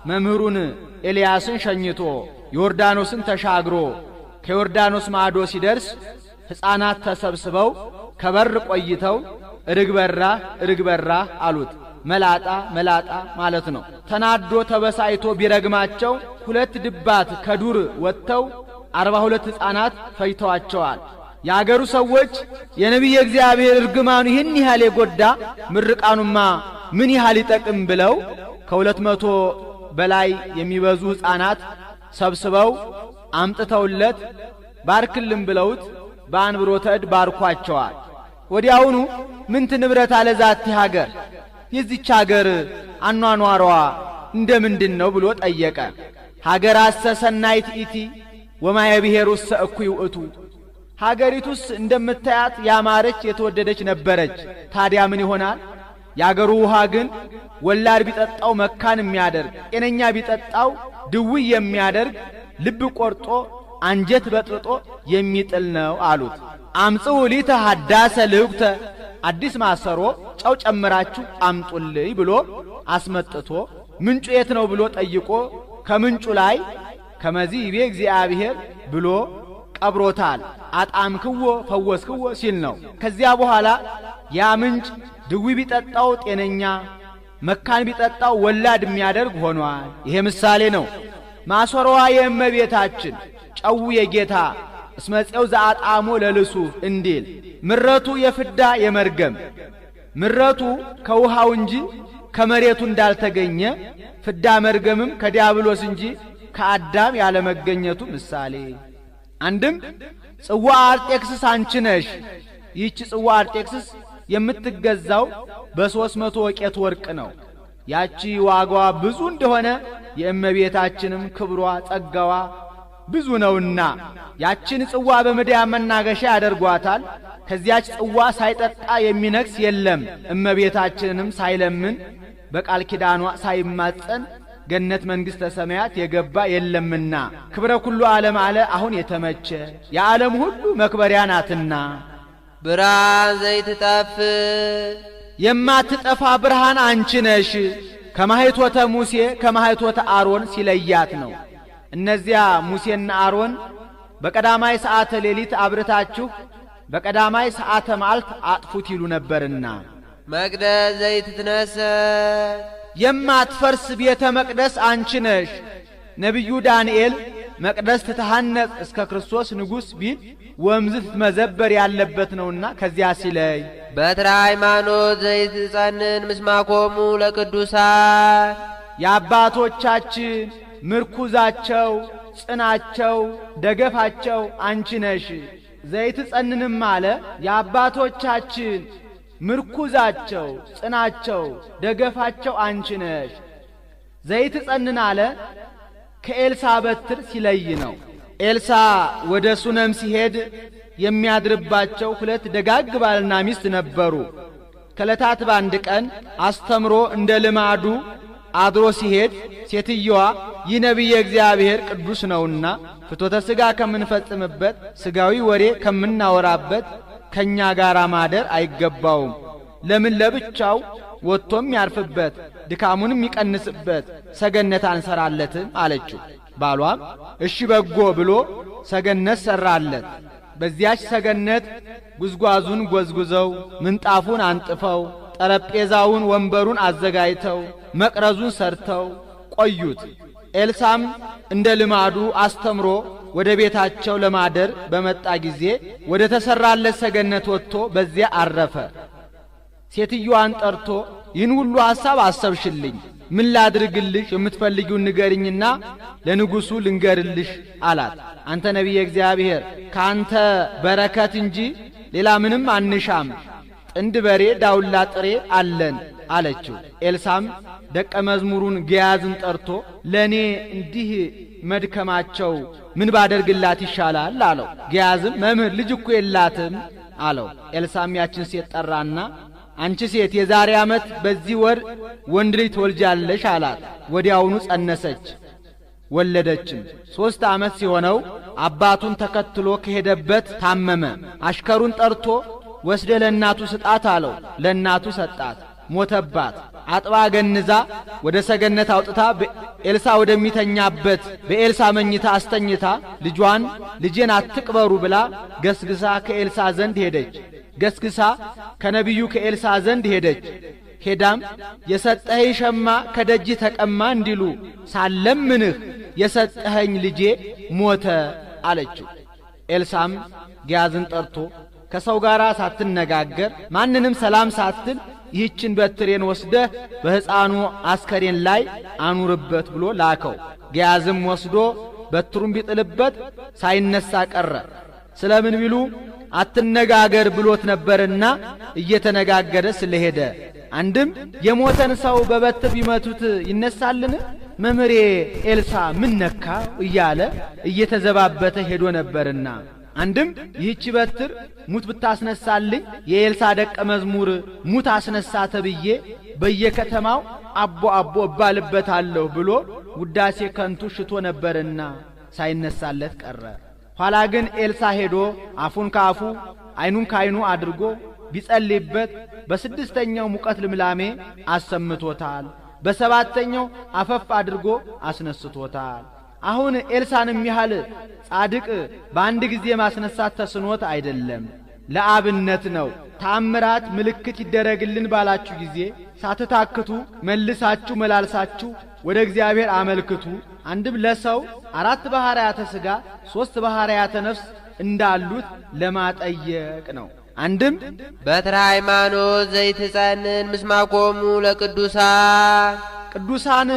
መምህሩን ኤልያስን ሸኝቶ ዮርዳኖስን ተሻግሮ ከዮርዳኖስ ማዶ ሲደርስ ሕፃናት ተሰብስበው ከበር ቆይተው ርግበራ አሉት። መላጣ ማለት ነው። ተናዶ ተበሳይቶ ቢረግማቸው 2 ድባት ከዱር ወጥተው 42 ሕፃናት ፈጅተዋቸዋል። የአገሩ ሰዎች የነቢየ እግዚአብሔር እርግማኑ ይህን ያህል የጎዳ ምርቃኑማ ምን ያህል ይጠቅም ብለው ከ200 በላይ የሚበዙ ሕፃናት ሰብስበው አምጥተውለት ባርክልን ብለውት በአንብሮተ እድ ባርኳቸዋል። ወዲያውኑ ምንት ንብረት አለ ዛቲ ሀገር የዚች ሀገር አኗኗሯ እንደምንድን ነው ብሎ ጠየቀ። ሀገር አሰሰናይት ኢቲ ወማየ ብሔሩስ እኩይ ውእቱ ሀገሪቱስ እንደምታያት ያማረች የተወደደች ነበረች። ታዲያ ምን ይሆናል? የአገሩ ውሃ ግን ወላድ ቢጠጣው መካን የሚያደርግ ጤነኛ ቢጠጣው ድውይ የሚያደርግ ልብ ቆርጦ አንጀት በጥብጦ የሚጥል ነው አሉት። አምጽኡ ሊተ ሐዳሰ ልህብተ አዲስ ማሰሮ ጨው ጨምራችሁ አምጡልኝ ብሎ አስመጥቶ ምንጩ የት ነው ብሎ ጠይቆ ከምንጩ ላይ ከመዚህ ይቤ እግዚአብሔር ብሎ ቀብሮታል። አጣምክዎ ፈወስክዎ ሲል ነው። ከዚያ በኋላ ያ ምንጭ ድዊ ቢጠጣው ጤነኛ መካን ቢጠጣው ወላድ የሚያደርግ ሆኗል። ይሄ ምሳሌ ነው። ማሰሮዋ የእመቤታችን ጨው የጌታ እስመጼው ዘአጣሞ ለልሱ እንዲል ምረቱ የፍዳ የመርገም ምረቱ ከውሃው እንጂ ከመሬቱ እንዳልተገኘ ፍዳ መርገምም ከዲያብሎስ እንጂ ከአዳም ያለመገኘቱ ምሳሌ። አንድም ጽዋ አርጤክስስ አንቺ ነሽ። ይህች ጽዋ አርጤክስስ የምትገዛው በ300 ወቄት ወርቅ ነው። ያቺ ዋጋዋ ብዙ እንደሆነ የእመቤታችንም ክብሯ ጸጋዋ ብዙ ነውና ያችን ጽዋ በምድያም መናገሻ ያደርጓታል። ከዚያች ጽዋ ሳይጠጣ የሚነክስ የለም። እመቤታችንንም ሳይለምን በቃል ኪዳኗ ሳይማጸን ገነት መንግሥተ ሰማያት የገባ የለምና ክብረ ኩሉ ዓለም አለ አሁን የተመቸ የዓለም ሁሉ መክበሪያ ናትና። ብርሃን ዘይትጠፍ የማትጠፋ ብርሃን አንቺ ነሽ። ከማኅቶተ ሙሴ ከማኅቶተ አሮን ሲለያት ነው። እነዚያ ሙሴና አሮን በቀዳማይ ሰዓተ ሌሊት አብርታችሁ በቀዳማይ ሰዓተ መዓልት አጥፉት ይሉ ነበርና። መቅደስ ዘይትትነሰ የማትፈርስ ቤተ መቅደስ አንቺ ነሽ። ነቢዩ ዳንኤል መቅደስ ትተሐነጽ እስከ ክርስቶስ ንጉሥ ቢል ወምዝ ትመዘበር ያለበት ነውና ከዚያ ሲለይ በትረ ሃይማኖት ዘይትጸንን ምስማኮሙ ለቅዱሳን የአባቶቻችን ምርኩዛቸው ጽናቸው ደገፋቸው አንቺ ነሽ። ዘይትጸንንም አለ የአባቶቻችን ምርኩዛቸው ጽናቸው ደገፋቸው አንቺ ነሽ። ዘይትጸንን አለ ከኤልሳ በትር ሲለይ ነው። ኤልሳ ወደ ሱነም ሲሄድ የሚያድርባቸው ሁለት ደጋግ ባልና ሚስት ነበሩ። ከዕለታት በአንድ ቀን አስተምሮ እንደ ልማዱ አድሮ ሲሄድ ሴትየዋ ይህ ነቢየ እግዚአብሔር ቅዱስ ነውና ፍትወተ ሥጋ ከምንፈጽምበት ሥጋዊ ወሬ ከምናወራበት ከኛ ጋር ማደር አይገባውም። ለምን ለብቻው ወጥቶም ያርፍበት ድካሙንም ይቀንስበት ሰገነት አንሰራለትም አለችው። ባሏም እሺ በጎ ብሎ ሰገነት ሰራለት። በዚያች ሰገነት ጉዝጓዙን ጎዝጉዘው ምንጣፉን አንጥፈው ጠረጴዛውን ወንበሩን አዘጋጅተው መቅረዙን ሰርተው ቆዩት። ኤልሳም እንደ ልማዱ አስተምሮ ወደ ቤታቸው ለማደር በመጣ ጊዜ ወደ ተሰራለት ሰገነት ወጥቶ በዚያ አረፈ። ሴትዮዋን ጠርቶ ይህን ሁሉ ሐሳብ አሰብሽልኝ፣ ምን ላድርግልሽ? የምትፈልጊውን ንገሪኝና ለንጉሡ ልንገርልሽ አላት። አንተ ነቢየ እግዚአብሔር ካንተ በረከት እንጂ ሌላ ምንም አንሻም፣ ጥንድ በሬ ዳውላ ጥሬ አለን አለችው። ኤልሳም ደቀ መዝሙሩን ገያዝን ጠርቶ ለኔ እንዲህ መድከማቸው ምን ባደርግላት ይሻላል አለው። ገያዝም መምህር ልጅ እኮ የላትም አለው። ኤልሳም ያችን ሴት ጠራና አንቺ ሴት የዛሬ ዓመት በዚህ ወር ወንድ ልጅ ትወልጃለሽ አላት። ወዲያውኑ ጸነሰች፣ ወለደችም። 3 ዓመት ሲሆነው አባቱን ተከትሎ ከሄደበት ታመመ። አሽከሩን ጠርቶ ወስደ ለእናቱ ስጣት አለው። ለእናቱ ሰጣት፣ ሞተባት። አጥባ ገንዛ ወደ ሰገነት አውጥታ ኤልሳ ወደሚተኛበት በኤልሳ መኝታ አስተኝታ ልጄን አትቅበሩ ብላ ገስግሳ ከኤልሳ ዘንድ ሄደች። ገስግሳ ከነቢዩ ከኤልሳ ዘንድ ሄደች። ሄዳም የሰጠኸኝ ሸማ ከደጅ ተቀማ እንዲሉ ሳለምንህ የሰጠኸኝ ልጄ ሞተ አለችው። ኤልሳም ገያዝን ጠርቶ ከሰው ጋር ሳትነጋገር ማንንም ሰላም ሳትል ይህችን በትሬን ወስደህ በሕፃኑ አስከሬን ላይ አኑርበት ብሎ ላከው። ገያዝም ወስዶ በትሩን ቢጥልበት ሳይነሳ ቀረ። ስለምን ቢሉ አትነጋገር ብሎት ነበርና እየተነጋገረ ስለሄደ። አንድም የሞተን ሰው በበትር ቢመቱት ይነሳልን? መምሬ ኤልሳ ምን ነካ እያለ እየተዘባበተ ሄዶ ነበርና። አንድም ይህች በትር ሙት ብታስነሳልኝ የኤልሳ ደቀ መዝሙር ሙት አስነሳ ተብዬ በየከተማው አቦ አቦ እባልበታለሁ ብሎ ውዳሴ ከንቱ ሽቶ ነበርና ሳይነሳለት ቀረ። ኋላ ግን ኤልሳ ሄዶ አፉን ካፉ አይኑን ካይኑ አድርጎ ቢጸልይበት በስድስተኛው ሙቀት ልምላሜ አሰምቶታል። በሰባተኛው አፈፍ አድርጎ አስነስቶታል። አሁን ኤልሳንም ያህል ጻድቅ በአንድ ጊዜ ማስነሳት ተስኖት አይደለም፣ ለአብነት ነው። ታምራት ምልክት ይደረግልን ባላችሁ ጊዜ ሳትታክቱ መልሳችሁ መላልሳችሁ ወደ እግዚአብሔር አመልክቱ። አንድም ለሰው 4 ባህርያተ ሥጋ 3 ባህርያተ ነፍስ እንዳሉት ለማጠየቅ ነው። አንድም በትረ ሃይማኖት ዘይትጸንን ምስማኮሙ ለቅዱሳን ቅዱሳን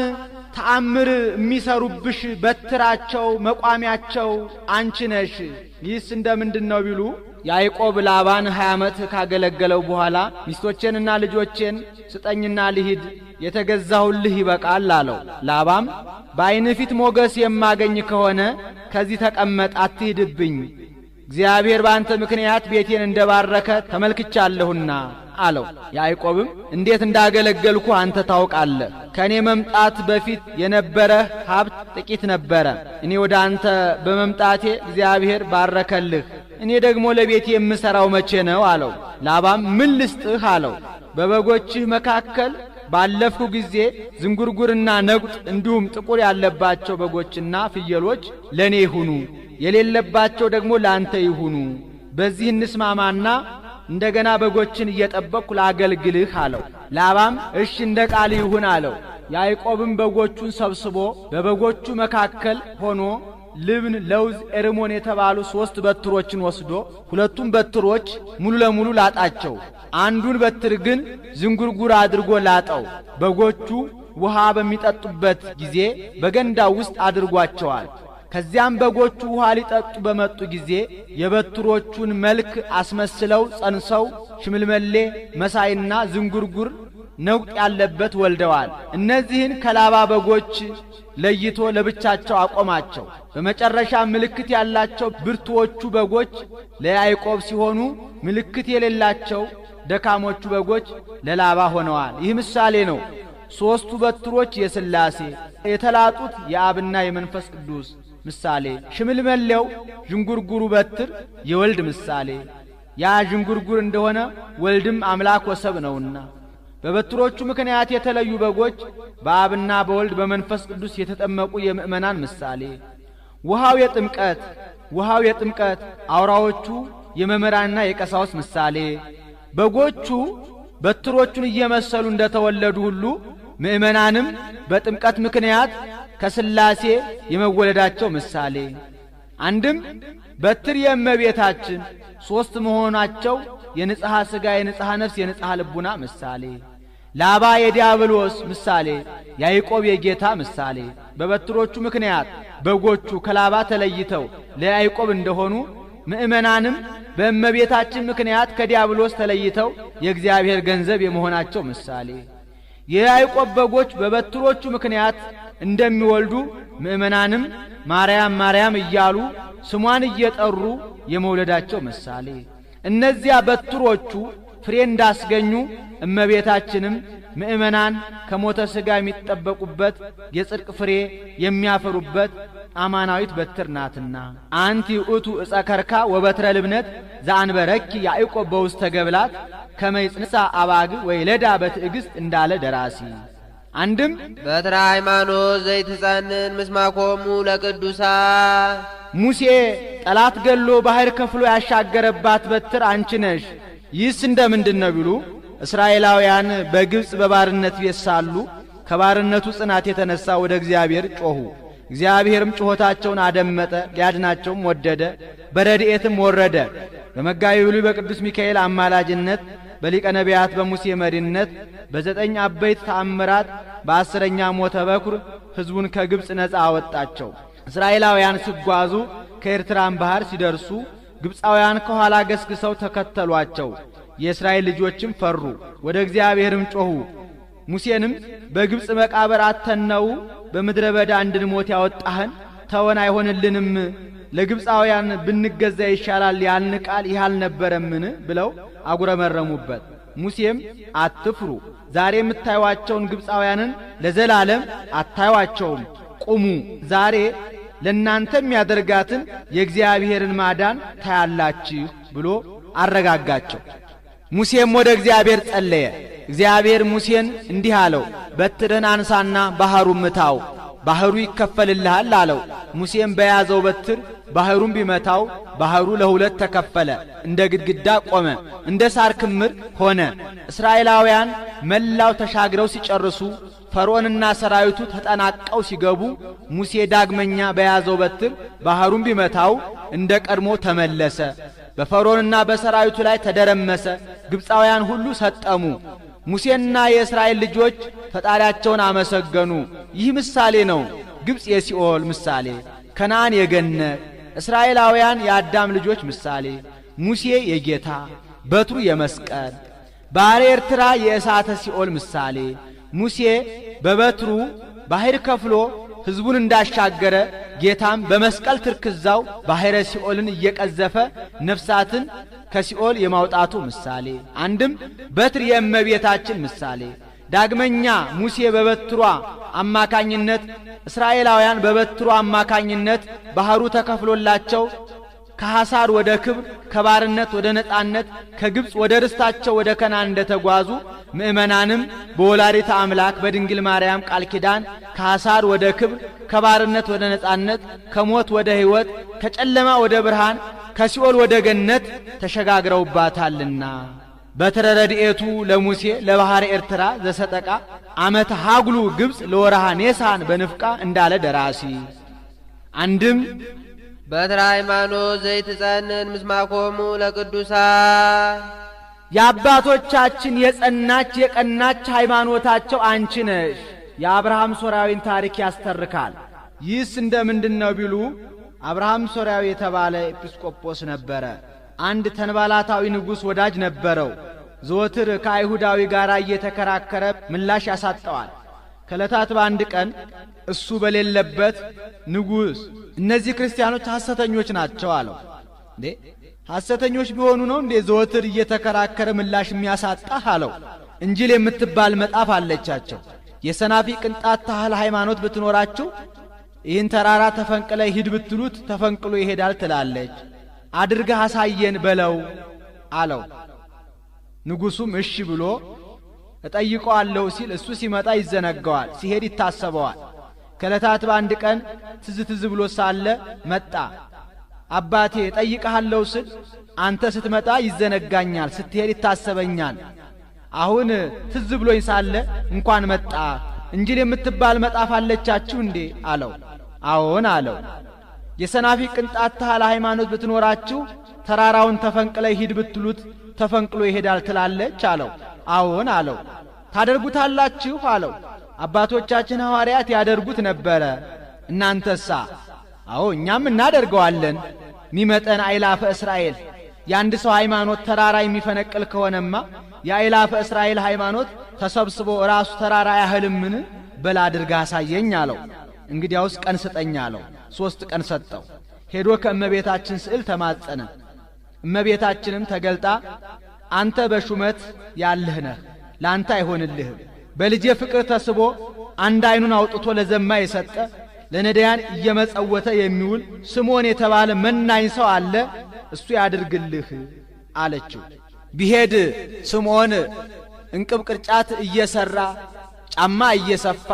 ተአምር የሚሰሩብሽ በትራቸው መቋሚያቸው አንቺ ነሽ። ይህስ እንደምንድነው ቢሉ ያዕቆብ ላባን 20 ዓመት ካገለገለው በኋላ ሚስቶቼንና ልጆቼን ስጠኝና ልሂድ የተገዛሁልህ ይበቃል አለው። ላባም በዓይን ፊት ሞገስ የማገኝ ከሆነ ከዚህ ተቀመጥ አትሂድብኝ፣ እግዚአብሔር በአንተ ምክንያት ቤቴን እንደባረከ ተመልክቻለሁና አለው። ያዕቆብም እንዴት እንዳገለገልኩ አንተ ታውቃለህ። ከኔ መምጣት በፊት የነበረ ሀብት ጥቂት ነበረ። እኔ ወደ አንተ በመምጣቴ እግዚአብሔር ባረከልህ። እኔ ደግሞ ለቤቴ የምሰራው መቼ ነው አለው። ላባም ምን ልስጥህ አለው። በበጎችህ መካከል ባለፍኩ ጊዜ ዝንጉርጉርና ነቁጥ እንዲሁም ጥቁር ያለባቸው በጎችና ፍየሎች ለኔ ይሁኑ፣ የሌለባቸው ደግሞ ላንተ ይሁኑ። በዚህ እንስማማና እንደገና በጎችን እየጠበቅኩ ላገልግልህ አለው። ላባም እሺ እንደ ቃል ይሁን አለው። ያዕቆብም በጎቹን ሰብስቦ በበጎቹ መካከል ሆኖ ልብን፣ ለውዝ፣ ኤርሞን የተባሉ 3 በትሮችን ወስዶ 2ቱን በትሮች ሙሉ ለሙሉ ላጣቸው፣ አንዱን በትር ግን ዝንጉርጉር አድርጎ ላጠው። በጎቹ ውሃ በሚጠጡበት ጊዜ በገንዳው ውስጥ አድርጓቸዋል። ከዚያም በጎቹ ውሃ ሊጠጡ በመጡ ጊዜ የበትሮቹን መልክ አስመስለው ጸንሰው ሽምልመሌ መሳይና ዝንጉርጉር ነውጥ ያለበት ወልደዋል። እነዚህን ከላባ በጎች ለይቶ ለብቻቸው አቆማቸው። በመጨረሻ ምልክት ያላቸው ብርቱዎቹ በጎች ለያዕቆብ ሲሆኑ ምልክት የሌላቸው ደካሞቹ በጎች ለላባ ሆነዋል። ይህ ምሳሌ ነው። 3ቱ በትሮች የሥላሴ የተላጡት የአብና የመንፈስ ቅዱስ ምሳሌ፣ ሽምልመሌው ዥንጉርጉሩ በትር የወልድ ምሳሌ፣ ያ ዥንጉርጉር እንደሆነ ወልድም አምላክ ወሰብ ነውና። በበትሮቹ ምክንያት የተለዩ በጎች በአብና በወልድ በመንፈስ ቅዱስ የተጠመቁ የምእመናን ምሳሌ፣ ውሃው የጥምቀት አውራዎቹ የመምህራንና የቀሳውስት ምሳሌ። በጎቹ በትሮቹን እየመሰሉ እንደተወለዱ ሁሉ ምእመናንም በጥምቀት ምክንያት ከሥላሴ የመወለዳቸው ምሳሌ። አንድም በትር የእመቤታችን 3 መሆናቸው የንጽሐ ሥጋ፣ የንጽሐ ነፍስ፣ የንጽሐ ልቡና ምሳሌ። ላባ የዲያብሎስ ምሳሌ፣ ያዕቆብ የጌታ ምሳሌ። በበትሮቹ ምክንያት በጎቹ ከላባ ተለይተው ለያዕቆብ እንደሆኑ ምእመናንም በእመቤታችን ምክንያት ከዲያብሎስ ተለይተው የእግዚአብሔር ገንዘብ የመሆናቸው ምሳሌ። የያዕቆብ በጎች በበትሮቹ ምክንያት እንደሚወልዱ ምእመናንም ማርያም ማርያም እያሉ ስሟን እየጠሩ የመውለዳቸው ምሳሌ። እነዚያ በትሮቹ ፍሬ እንዳስገኙ እመቤታችንም ምእመናን ከሞተ ሥጋ የሚጠበቁበት የጽድቅ ፍሬ የሚያፈሩበት አማናዊት በትር ናትና። አንቲ ውእቱ ዕፀ ከርካ ወበትረ ልብነት ዘአንበረኪ ያዕቆብ በውስተ ገብላት ከመ ይጽንሳ አባግ ወይለዳ በትዕግሥት እንዳለ ደራሲ። አንድም በትረ ሃይማኖት ዘይትጸንን ምስማኮሙ ለቅዱሳ ሙሴ ጠላት ገሎ ባህር ከፍሎ ያሻገረባት በትር አንቺ ነሽ። ይህስ እንደምንድን ነው ቢሉ እስራኤላውያን በግብፅ በባርነት ቤት ሳሉ ከባርነቱ ጽናት የተነሳ ወደ እግዚአብሔር ጮኹ። እግዚአብሔርም ጩኸታቸውን አደመጠ፣ ሊያድናቸውም ወደደ፣ በረድኤትም ወረደ። በመጋቢ ብሉይ በቅዱስ ሚካኤል አማላጅነት በሊቀ ነቢያት በሙሴ መሪነት በ9 አበይት ተአምራት በ10ኛ ሞተ በኩር ሕዝቡን ከግብፅ ነፃ አወጣቸው። እስራኤላውያን ሲጓዙ ከኤርትራን ባህር ሲደርሱ ግብፃውያን ከኋላ ገስግሰው ተከተሏቸው። የእስራኤል ልጆችም ፈሩ፣ ወደ እግዚአብሔርም ጮኹ። ሙሴንም በግብፅ መቃብር አተነው በምድረ በዳ እንድንሞት ያወጣህን ተወን አይሆንልንም፣ ለግብፃውያን ብንገዛ ይሻላል ያልን ቃል ይህ አልነበረምን ብለው አጉረመረሙበት። ሙሴም አትፍሩ፣ ዛሬ የምታዩዋቸውን ግብፃውያንን ለዘላለም አታዩዋቸውም፣ ቁሙ፣ ዛሬ ለእናንተ የሚያደርጋትን የእግዚአብሔርን ማዳን ታያላችሁ ብሎ አረጋጋቸው። ሙሴም ወደ እግዚአብሔር ጸለየ። እግዚአብሔር ሙሴን እንዲህ አለው፣ በትርህን አንሳና ባሕሩን ምታው፣ ባሕሩ ይከፈልልሃል አለው። ሙሴም በያዘው በትር ባሕሩን ቢመታው ባሕሩ ለ2 ተከፈለ፣ እንደ ግድግዳ ቆመ፣ እንደ ሳር ክምር ሆነ። እስራኤላውያን መላው ተሻግረው ሲጨርሱ ፈርዖንና ሰራዊቱ ተጠናቀው ሲገቡ ሙሴ ዳግመኛ በያዘው በትር ባሕሩን ቢመታው እንደ ቀድሞ ተመለሰ። በፈርዖንና በሰራዊቱ ላይ ተደረመሰ። ግብፃውያን ሁሉ ሰጠሙ። ሙሴና የእስራኤል ልጆች ፈጣሪያቸውን አመሰገኑ። ይህ ምሳሌ ነው። ግብፅ የሲኦል ምሳሌ፣ ከነዓን የገነት፣ እስራኤላውያን የአዳም ልጆች ምሳሌ፣ ሙሴ የጌታ በትሩ የመስቀል፣ ባሕረ ኤርትራ የእሳተ ሲኦል ምሳሌ። ሙሴ በበትሩ ባሕር ከፍሎ ሕዝቡን እንዳሻገረ ጌታም በመስቀል ትርክዛው ባሕረ ሲኦልን እየቀዘፈ ነፍሳትን ከሲኦል የማውጣቱ ምሳሌ። አንድም በትር የእመቤታችን ምሳሌ። ዳግመኛ ሙሴ በበትሯ አማካኝነት፣ እስራኤላውያን በበትሯ አማካኝነት ባሕሩ ተከፍሎላቸው ከሐሳር ወደ ክብር፣ ከባርነት ወደ ነጻነት፣ ከግብፅ ወደ ርስታቸው ወደ ከናን እንደተጓዙ ምእመናንም በወላዲተ አምላክ በድንግል ማርያም ቃል ኪዳን ከሐሳር ወደ ክብር፣ ከባርነት ወደ ነጻነት፣ ከሞት ወደ ሕይወት፣ ከጨለማ ወደ ብርሃን፣ ከሲኦል ወደ ገነት ተሸጋግረውባታልና። በትረ ረድኤቱ ለሙሴ ለባሕረ ኤርትራ ዘሰጠቃ ዓመተ ሀግሉ ግብፅ ለወርሃ ኔሳን በንፍቃ እንዳለ ደራሲ። አንድም በትረ ሃይማኖት ዘይትጸንን ምስማኮሙ ለቅዱሳን የአባቶቻችን የጸናች የቀናች ሃይማኖታቸው አንቺ ነሽ። የአብርሃም ሶርያዊን ታሪክ ያስተርካል። ይህስ እንደ ምንድን ነው ቢሉ አብርሃም ሶርያዊ የተባለ ኤጲስቆጶስ ነበረ። አንድ ተንባላታዊ ንጉሥ ወዳጅ ነበረው። ዘወትር ከአይሁዳዊ ጋር እየተከራከረ ምላሽ ያሳጠዋል። ከዕለታት በአንድ ቀን እሱ በሌለበት ንጉሥ እነዚህ ክርስቲያኖች ሐሰተኞች ናቸው አለው። እንዴ ሐሰተኞች ቢሆኑ ነው እንዴ ዘወትር እየተከራከረ ምላሽ የሚያሳጣህ አለው። እንጂል የምትባል መጽሐፍ አለቻቸው። የሰናፊ ቅንጣት ታህል ሃይማኖት ብትኖራችሁ ይህን ተራራ ተፈንቅለ ሂድ ብትሉት ተፈንቅሎ ይሄዳል ትላለች። አድርገህ አሳየን በለው አለው። ንጉሡም እሺ ብሎ እጠይቀዋለሁ ሲል እሱ ሲመጣ ይዘነጋዋል፣ ሲሄድ ይታሰበዋል። ከዕለታት በአንድ ቀን ትዝ ብሎ ሳለ መጣ። አባቴ እጠይቀሃለሁ ስል አንተ ስትመጣ ይዘነጋኛል፣ ስትሄድ ይታሰበኛል። አሁን ትዝ ብሎኝ ሳለ እንኳን መጣ። እንጂል የምትባል መጽሐፍ አለቻችሁ እንዴ አለው። አዎን አለው። የሰናፊ ቅንጣት ታህል ሃይማኖት ብትኖራችሁ ተራራውን ተፈንቅለ ሂድ ብትሉት ተፈንቅሎ ይሄዳል ትላለች አለው። አዎን አለው። ታደርጉታላችሁ አለው። አባቶቻችን ሐዋርያት ያደርጉት ነበረ፣ እናንተሳ? አዎ እኛም እናደርገዋለን። ሚመጠን አይላፈ እስራኤል የአንድ ሰው ሃይማኖት ተራራ የሚፈነቅል ከሆነማ የአይላፈ እስራኤል ሃይማኖት ተሰብስቦ ራሱ ተራራ ያህልምን? በል አድርጋ አሳየኝ አለው። እንግዲያውስ ቀን ስጠኝ አለው። 3 ቀን ሰጠው። ሄዶ ከእመቤታችን ስዕል ተማጸነ። እመቤታችንም ተገልጣ አንተ በሹመት ያለህ ነህ፣ ላንተ አይሆንልህም። በልጄ ፍቅር ተስቦ አንድ አይኑን አውጥቶ ለዘማ የሰጠ ለነዳያን እየመጸወተ የሚውል ስምዖን የተባለ መናኝ ሰው አለ፣ እሱ ያድርግልህ አለችው። ቢሄድ ስምዖን እንቅብ ቅርጫት እየሰራ ጫማ እየሰፋ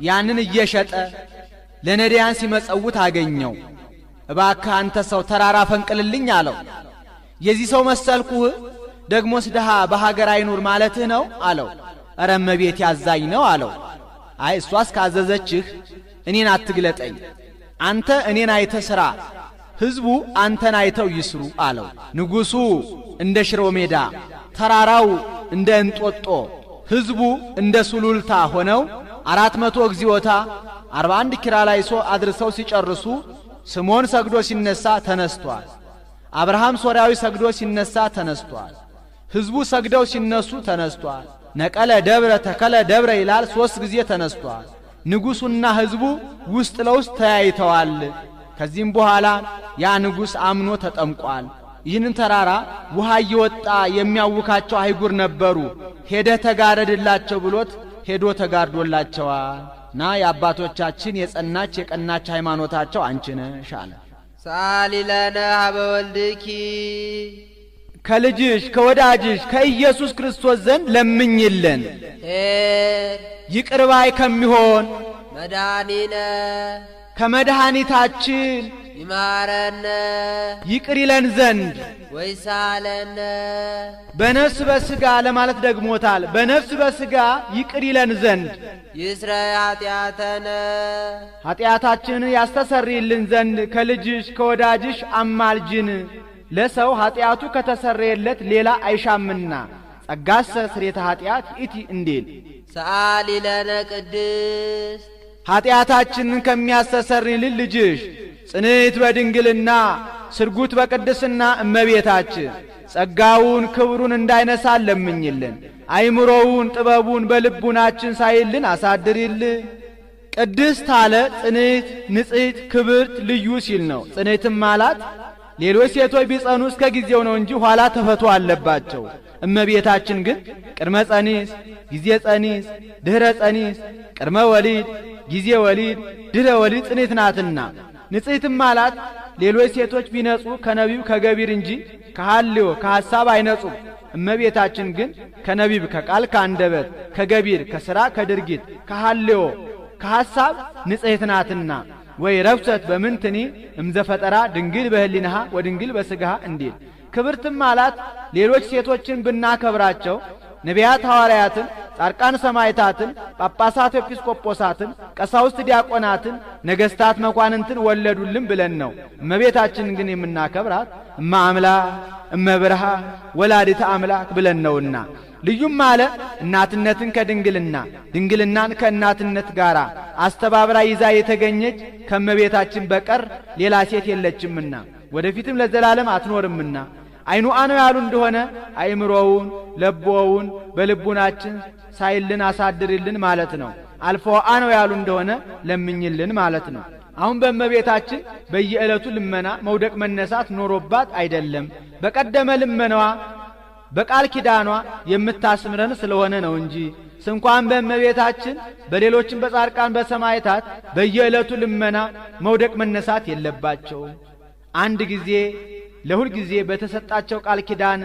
ያንን እየሸጠ ለነዳያን ሲመጸውት አገኘው። እባክህ አንተ ሰው ተራራ ፈንቅልልኝ አለው። የዚህ ሰው መሰልኩህ? ደግሞስ ድሃ በሀገር አይኑር ማለትህ ነው አለው። ኧረ እመቤት ያዛኝ ነው አለው። አይ እሷስ ካዘዘችህ እኔን አትግለጠኝ፣ አንተ እኔን አይተህ ሥራ፣ ሕዝቡ አንተን አይተው ይስሩ አለው። ንጉሡ እንደ ሽሮ ሜዳ፣ ተራራው እንደ እንጦጦ፣ ሕዝቡ እንደ ሱሉልታ ሆነው 400 እግዚኦታ 41 ኪርያላይሶ አድርሰው ሲጨርሱ ስምዖን ሰግዶ ሲነሳ ተነስቷል። አብርሃም ሶርያዊ ሰግዶ ሲነሳ ተነስቷል። ሕዝቡ ሰግደው ሲነሱ ተነስቷል። ነቀለ ደብረ ተከለ ደብረ ይላል 3 ጊዜ ተነስቷል። ንጉሡና ሕዝቡ ውስጥ ለውስጥ ተያይተዋል። ከዚህም በኋላ ያ ንጉሥ አምኖ ተጠምቋል። ይህንን ተራራ ውሃ እየወጣ የሚያውካቸው አይጉር ነበሩ። ሄደህ ተጋረድላቸው ብሎት ሄዶ ተጋርዶላቸዋል። ና የአባቶቻችን የጸናች የቀናች ሃይማኖታቸው አንቺ ነሽ አለ። ሰአሊ ለነ ሀበ ወልድኪ ከልጅሽ ከወዳጅሽ ከኢየሱስ ክርስቶስ ዘንድ ለምኝልን። ይቅር ባይ ከሚሆን መድኃኒነ ከመድኃኒታችን ይማረነ ይቅር ይለን ዘንድ ወይሳለነ በነፍስ በሥጋ ለማለት ደግሞታል። በነፍስ በሥጋ ይቅር ይለን ዘንድ ይስረይ ኃጢአተነ ኃጢአታችንን ያስተሰርይልን ዘንድ ከልጅሽ ከወዳጅሽ አማልጅን። ለሰው ኃጢአቱ ከተሰረየለት ሌላ አይሻምና ጸጋሰ ስርየተ ኃጢአት ኢቲ እንዴል። ሰአሊ ለነ ቅድስት ኃጢአታችንን ከሚያስተሰርይልን ልጅሽ ጽንዕት በድንግልና ስርጉት በቅድስና እመቤታችን ጸጋውን ክብሩን እንዳይነሳን ለምኝልን። አይምሮውን ጥበቡን በልቡናችን ሳይልን አሳድሪልን። ቅድስት አለ ጽንዕት፣ ንጽሕት፣ ክብርት፣ ልዩ ሲል ነው። ጽንዕትም ማላት ሌሎች ሴቶች ቢጸኑ እስከ ጊዜው ነው እንጂ ኋላ ተፈቶ አለባቸው። እመቤታችን ግን ቅድመ ጸኒስ፣ ጊዜ ጸኒስ፣ ድህረ ጸኒስ፣ ቅድመ ወሊድ፣ ጊዜ ወሊድ፣ ድህረ ወሊድ ጽንዕት ናትና። ንጽሕትም ማላት ሌሎች ሴቶች ቢነጹ ከነቢብ ከገቢር እንጂ ከሐልዮ ከሐሳብ አይነጹም። እመቤታችን ግን ከነቢብ ከቃል ከአንደበት ከገቢር ከሥራ ከድርጊት ከሐልዮ ከሐሳብ ንጽሕት ናትና ወይ ረፍሰት በምንትኒ እምዘፈጠራ ድንግል በህሊናሃ ወድንግል በሥጋሃ እንዲል ክብርትም አላት። ሌሎች ሴቶችን ብናከብራቸው ነቢያት ሐዋርያትን፣ ጻድቃን ሰማዕታትን፣ ጳጳሳት ኤጲስቆጶሳትን፣ ቀሳውስት ዲያቆናትን፣ ነገሥታት መኳንንትን ወለዱልን ብለን ነው። እመቤታችንን ግን የምናከብራት እመ አምላክ እመ ብርሃን ወላዲተ አምላክ ብለን ነውና ልዩም አለ እናትነትን ከድንግልና ድንግልናን ከእናትነት ጋር አስተባብራ ይዛ የተገኘች ከእመቤታችን በቀር ሌላ ሴት የለችምና ወደፊትም ለዘላለም አትኖርምና አይኑአ ነው ያሉ እንደሆነ አይምሮውን ለቦውን በልቡናችን ሳይልን አሳድርልን ማለት ነው። አልፎአ ነው ያሉ እንደሆነ ለምኝልን ማለት ነው። አሁን በእመቤታችን በየዕለቱ ልመና መውደቅ መነሳት ኖሮባት አይደለም። በቀደመ ልመናዋ በቃል ኪዳኗ የምታስምረን ስለሆነ ነው እንጂ ስንኳን በእመቤታችን በሌሎችም በጻድቃን በሰማዕታት በየዕለቱ ልመና መውደቅ መነሳት የለባቸውም። አንድ ጊዜ ለሁል ጊዜ በተሰጣቸው ቃል ኪዳን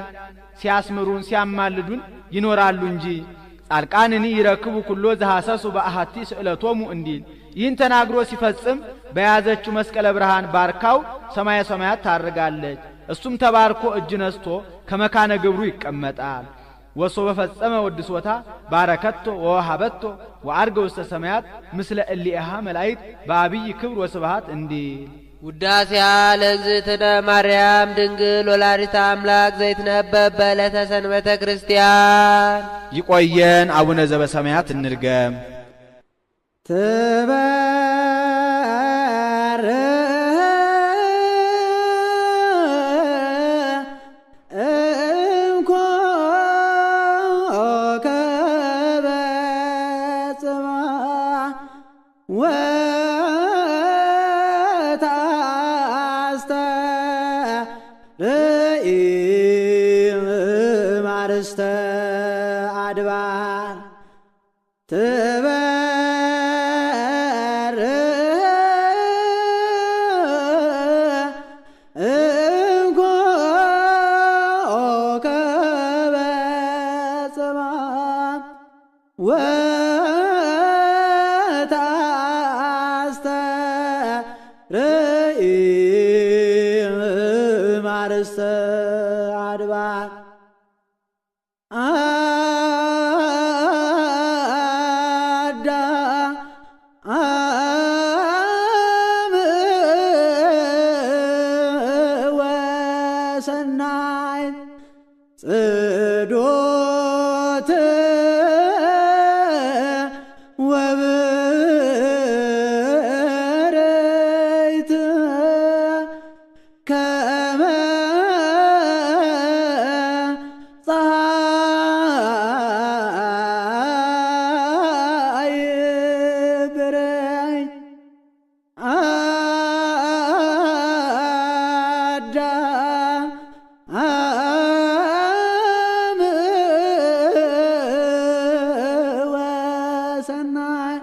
ሲያስምሩን ሲያማልዱን ይኖራሉ እንጂ ጻድቃንኒ ይረክቡ ኩሎ ዘሐሰሱ በአሐቲ ስእለቶሙ እንዲል ይህን ተናግሮ ሲፈጽም በያዘችው መስቀለ ብርሃን ባርካው ሰማየ ሰማያት ታርጋለች። እሱም ተባርኮ እጅ ነስቶ ከመካነ ግብሩ ይቀመጣል። ወሶ በፈጸመ ወድሶታ ባረከቶ ወሃበቶ ወአርገ ውስተ ሰማያት ምስለ እሊሃ መላእክት በአብይ ክብር ወስብሐት እንዲል ውዳሴያ ለእግዝእትነ ማርያም ድንግል ወላዲተ አምላክ ዘይትነበብ በዕለተ ሰንበተ ክርስቲያን። ይቆየን። አቡነ ዘበሰማያት እንድገም። አድባር ሰናይ ጽዶት ወብርይት ከመ ፀሐይ ብርይ ወሰናይ